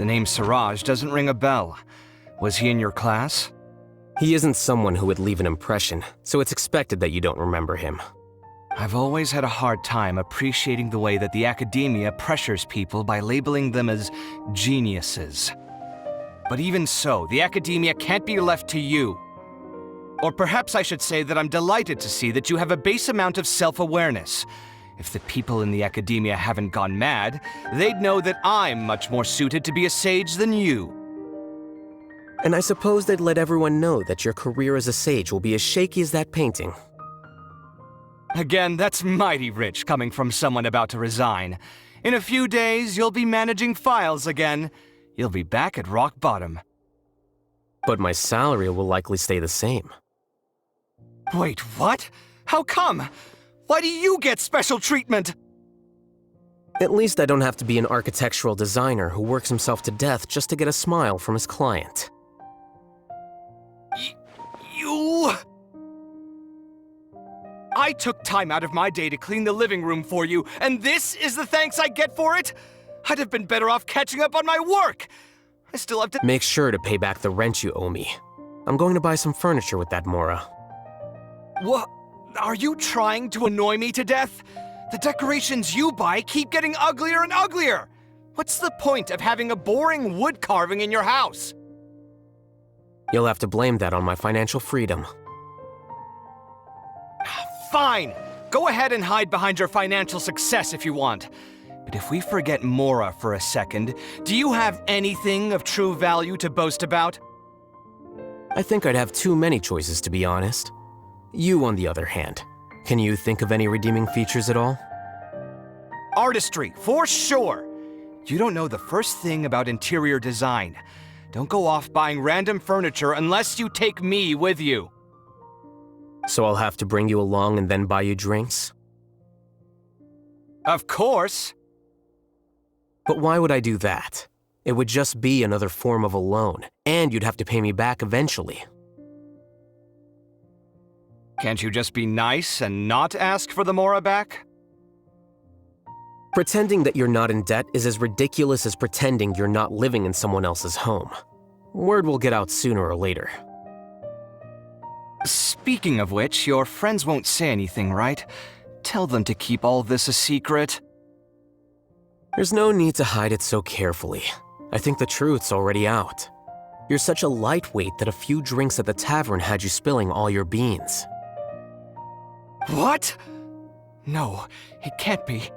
The name Siraj doesn't ring a bell. Was he in your class? He isn't someone who would leave an impression, so it's expected that you don't remember him. I've always had a hard time appreciating the way that the academia pressures people by labeling them as geniuses. But even so, the academia can't be left to you. Or perhaps I should say that I'm delighted to see that you have a base amount of self-awareness. If the people in the academia haven't gone mad, they'd know that I'm much more suited to be a sage than you. And I suppose they'd let everyone know that your career as a sage will be as shaky as that painting. Again, that's mighty rich coming from someone about to resign. In a few days, you'll be managing files again. You'll be back at rock bottom. But my salary will likely stay the same. Wait, what? How come? Why do you get special treatment? At least I don't have to be an architectural designer who works himself to death just to get a smile from his client. You... I took time out of my day to clean the living room for you, and this is the thanks I get for it? I'd have been better off catching up on my work. I still have to— Make sure to pay back the rent you owe me. I'm going to buy some furniture with that, Mora. What? Are you trying to annoy me to death? The decorations you buy keep getting uglier and uglier. What's the point of having a boring wood carving in your house? You'll have to blame that on my financial freedom. Fine. Go ahead and hide behind your financial success if you want. But if we forget Mora for a second, do you have anything of true value to boast about? I think I'd have too many choices, to be honest. You, on the other hand, can you think of any redeeming features at all? Artistry, for sure. You don't know the first thing about interior design. Don't go off buying random furniture unless you take me with you. So I'll have to bring you along and then buy you drinks? Of course. But why would I do that? It would just be another form of a loan, and you'd have to pay me back eventually. Can't you just be nice and not ask for the Mora back? Pretending that you're not in debt is as ridiculous as pretending you're not living in someone else's home. Word will get out sooner or later. Speaking of which, your friends won't say anything, right? Tell them to keep all this a secret. There's no need to hide it so carefully. I think the truth's already out. You're such a lightweight that a few drinks at the tavern had you spilling all your beans. What? No, it can't be.